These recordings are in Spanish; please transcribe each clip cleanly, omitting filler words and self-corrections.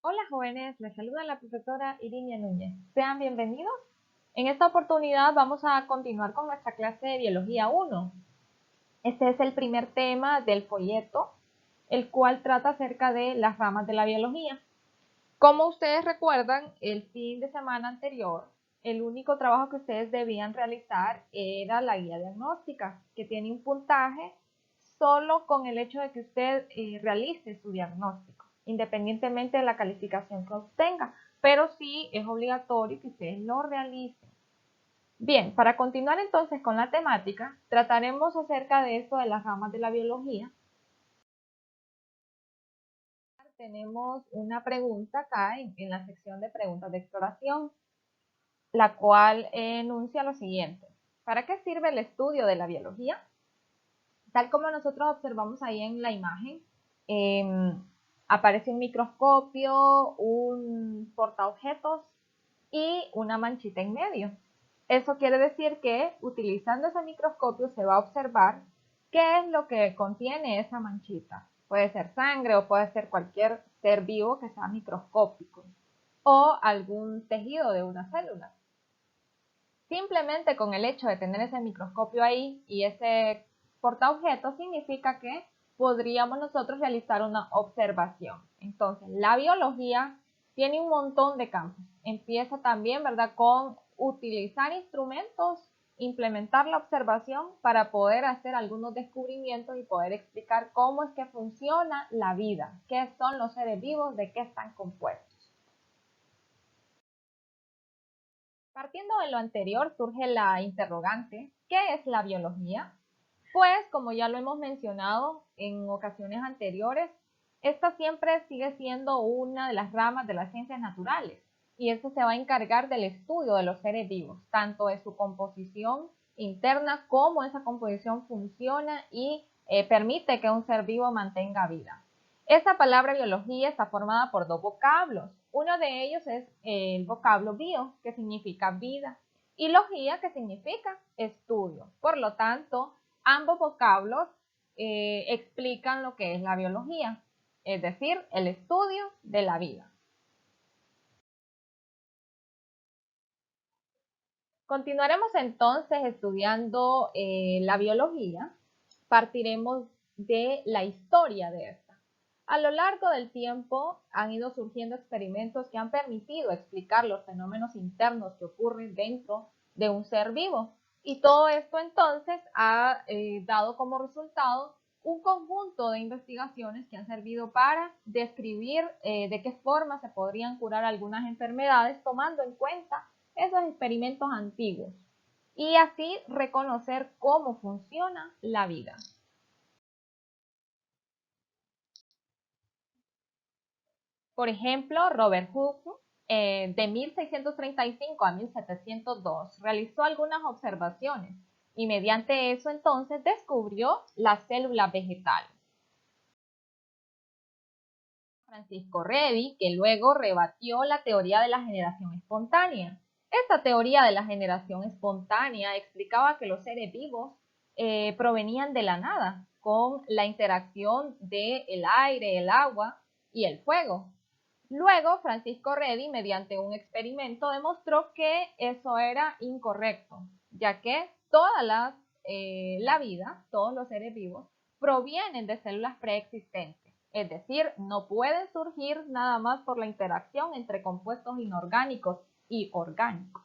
Hola jóvenes, les saluda la profesora Irinia Núñez. Sean bienvenidos. En esta oportunidad vamos a continuar con nuestra clase de Biología 1. Este es el primer tema del folleto, el cual trata acerca de las ramas de la biología. Como ustedes recuerdan, el fin de semana anterior, el único trabajo que ustedes debían realizar era la guía diagnóstica, que tiene un puntaje solo con el hecho de que usted realice su diagnóstico, independientemente de la calificación que obtenga, pero sí es obligatorio que ustedes lo realicen. Bien, para continuar entonces con la temática, trataremos acerca de esto de las ramas de la biología. Tenemos una pregunta acá en la sección de preguntas de exploración, la cual enuncia lo siguiente. ¿Para qué sirve el estudio de la biología? Tal como nosotros observamos ahí en la imagen, aparece un microscopio, un portaobjetos y una manchita en medio. Eso quiere decir que utilizando ese microscopio se va a observar qué es lo que contiene esa manchita. Puede ser sangre o puede ser cualquier ser vivo que sea microscópico o algún tejido de una célula. Simplemente con el hecho de tener ese microscopio ahí y ese portaobjetos significa que podríamos nosotros realizar una observación. Entonces, la biología tiene un montón de campos. Empieza también, ¿verdad?, con utilizar instrumentos, implementar la observación para poder hacer algunos descubrimientos y poder explicar cómo es que funciona la vida, qué son los seres vivos, de qué están compuestos. Partiendo de lo anterior, surge la interrogante, ¿qué es la biología? Pues, como ya lo hemos mencionado en ocasiones anteriores, esta siempre sigue siendo una de las ramas de las ciencias naturales y esto se va a encargar del estudio de los seres vivos, tanto de su composición interna como esa composición funciona y permite que un ser vivo mantenga vida. Esta palabra biología está formada por dos vocablos. Uno de ellos es el vocablo bio, que significa vida, y logía, que significa estudio. Por lo tanto, ambos vocablos explican lo que es la biología, es decir, el estudio de la vida. Continuaremos entonces estudiando la biología. Partiremos de la historia de esta. A lo largo del tiempo han ido surgiendo experimentos que han permitido explicar los fenómenos internos que ocurren dentro de un ser vivo. Y todo esto entonces ha dado como resultado un conjunto de investigaciones que han servido para describir de qué forma se podrían curar algunas enfermedades tomando en cuenta esos experimentos antiguos y así reconocer cómo funciona la vida. Por ejemplo, Robert Hooke, de 1635 a 1702, realizó algunas observaciones y mediante eso entonces descubrió las células vegetales. Francisco Redi, que luego rebatió la teoría de la generación espontánea. Esta teoría de la generación espontánea explicaba que los seres vivos provenían de la nada, con la interacción del aire, el agua y el fuego. Luego, Francisco Redi, mediante un experimento, demostró que eso era incorrecto, ya que la vida, todos los seres vivos, provienen de células preexistentes. Es decir, no pueden surgir nada más por la interacción entre compuestos inorgánicos y orgánicos.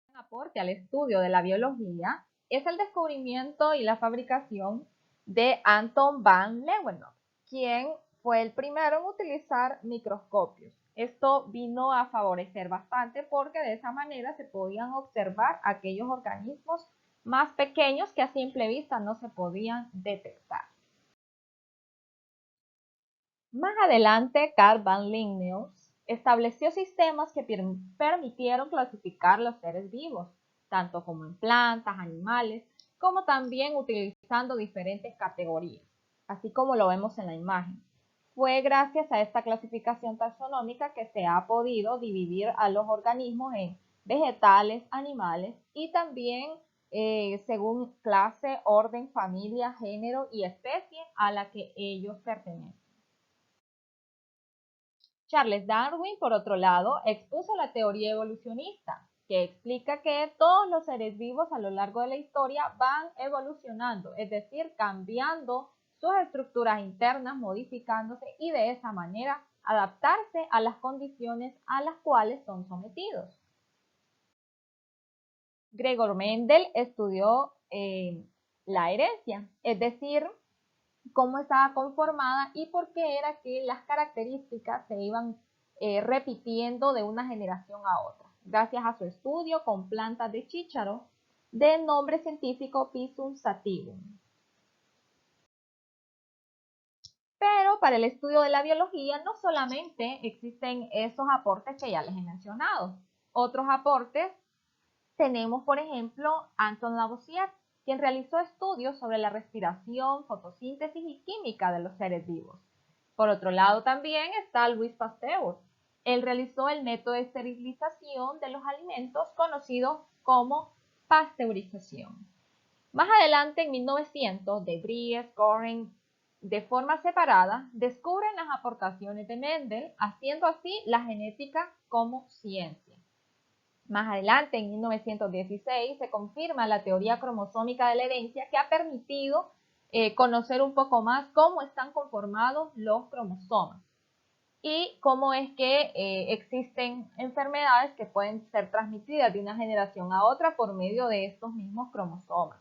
Un aporte al estudio de la biología es el descubrimiento y la fabricación de Anton van Leeuwenhoek, quien fue el primero en utilizar microscopios. Esto vino a favorecer bastante porque de esa manera se podían observar aquellos organismos más pequeños que a simple vista no se podían detectar. Más adelante, Carl van Linnaeus estableció sistemas que permitieron clasificar los seres vivos, tanto como en plantas, animales, como también utilizando diferentes categorías, así como lo vemos en la imagen. Fue gracias a esta clasificación taxonómica que se ha podido dividir a los organismos en vegetales, animales y también según clase, orden, familia, género y especie a la que ellos pertenecen. Charles Darwin, por otro lado, expuso la teoría evolucionista, que explica que todos los seres vivos a lo largo de la historia van evolucionando, es decir, cambiando sus estructuras internas, modificándose y de esa manera adaptarse a las condiciones a las cuales son sometidos. Gregor Mendel estudió la herencia, es decir, cómo estaba conformada y por qué era que las características se iban repitiendo de una generación a otra, gracias a su estudio con plantas de chícharo de nombre científico Pisum sativum. Pero para el estudio de la biología no solamente existen esos aportes que ya les he mencionado. Otros aportes tenemos, por ejemplo, Anton Lavoisier, quien realizó estudios sobre la respiración, fotosíntesis y química de los seres vivos. Por otro lado también está Louis Pasteur. Él realizó el método de esterilización de los alimentos conocido como pasteurización. Más adelante, en 1900, de Vries, Goring, de forma separada, descubren las aportaciones de Mendel, haciendo así la genética como ciencia. Más adelante, en 1916, se confirma la teoría cromosómica de la herencia que ha permitido conocer un poco más cómo están conformados los cromosomas y cómo es que existen enfermedades que pueden ser transmitidas de una generación a otra por medio de estos mismos cromosomas.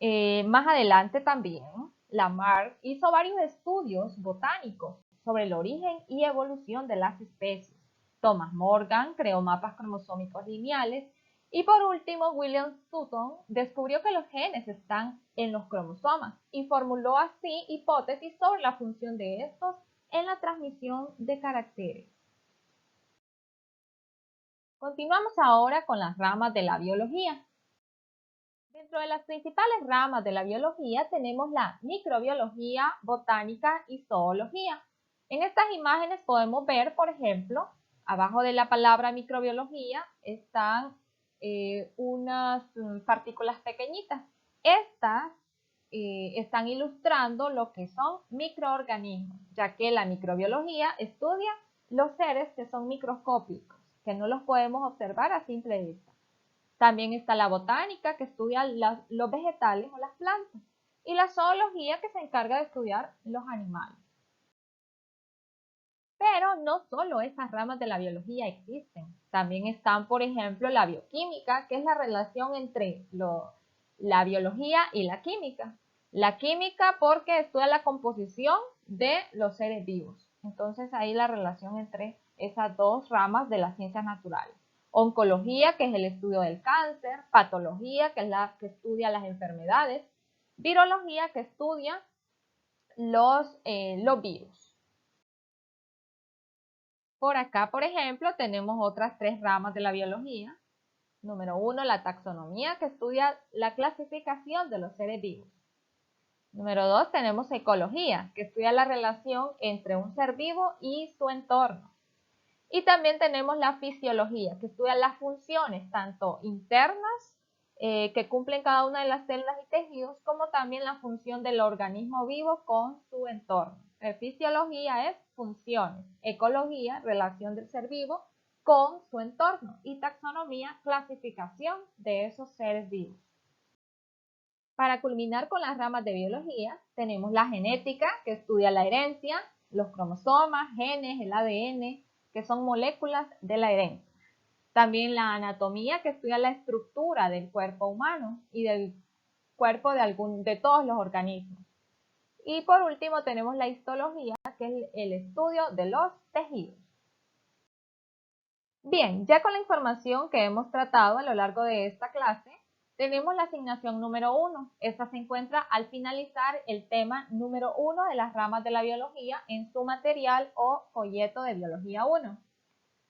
Más adelante también, Lamarck hizo varios estudios botánicos sobre el origen y evolución de las especies. Thomas Morgan creó mapas cromosómicos lineales y por último William Sutton descubrió que los genes están en los cromosomas y formuló así hipótesis sobre la función de estos en la transmisión de caracteres. Continuamos ahora con las ramas de la biología. Dentro de las principales ramas de la biología tenemos la microbiología, botánica y zoología. En estas imágenes podemos ver, por ejemplo, abajo de la palabra microbiología están unas partículas pequeñitas. Estas están ilustrando lo que son microorganismos, ya que la microbiología estudia los seres que son microscópicos, que no los podemos observar a simple vista. También está la botánica, que estudia los vegetales o las plantas, y la zoología, que se encarga de estudiar los animales. Pero no solo esas ramas de la biología existen. También están, por ejemplo, la bioquímica, que es la relación entre la biología y la química. La química porque estudia la composición de los seres vivos. Entonces ahí la relación entre esas dos ramas de las ciencias naturales. Oncología, que es el estudio del cáncer. Patología, que es la que estudia las enfermedades. Virología, que estudia los virus. Por acá, por ejemplo, tenemos otras tres ramas de la biología. Número 1, la taxonomía, que estudia la clasificación de los seres vivos. Número 2, tenemos ecología, que estudia la relación entre un ser vivo y su entorno. Y también tenemos la fisiología, que estudia las funciones tanto internas que cumplen cada una de las células y tejidos, como también la función del organismo vivo con su entorno. Fisiología es funciones, ecología, relación del ser vivo con su entorno y taxonomía, clasificación de esos seres vivos. Para culminar con las ramas de biología, tenemos la genética, que estudia la herencia, los cromosomas, genes, el ADN, que son moléculas de la herencia. También la anatomía, que estudia la estructura del cuerpo humano y del cuerpo de todos los organismos. Y por último tenemos la histología, que es el estudio de los tejidos. Bien, ya con la información que hemos tratado a lo largo de esta clase, tenemos la asignación número 1. Esta se encuentra al finalizar el tema número 1 de las ramas de la biología en su material o folleto de biología 1.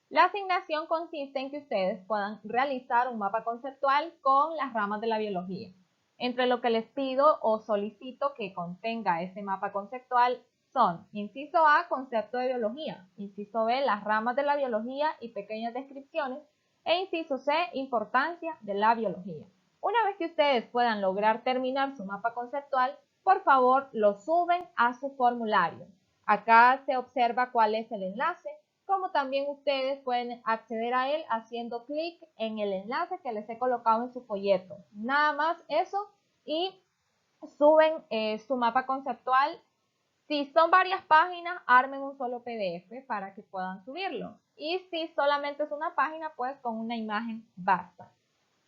La asignación consiste en que ustedes puedan realizar un mapa conceptual con las ramas de la biología. Entre lo que les pido o solicito que contenga ese mapa conceptual son: inciso A, concepto de biología; inciso B, las ramas de la biología y pequeñas descripciones; e inciso C, importancia de la biología. Una vez que ustedes puedan lograr terminar su mapa conceptual, por favor lo suben a su formulario. Acá se observa cuál es el enlace, como también ustedes pueden acceder a él haciendo clic en el enlace que les he colocado en su folleto. Nada más eso y suben su mapa conceptual. Si son varias páginas, armen un solo PDF para que puedan subirlo. Y si solamente es una página, pues con una imagen basta.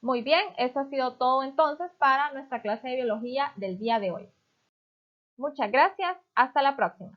Muy bien, eso ha sido todo entonces para nuestra clase de biología del día de hoy. Muchas gracias, hasta la próxima.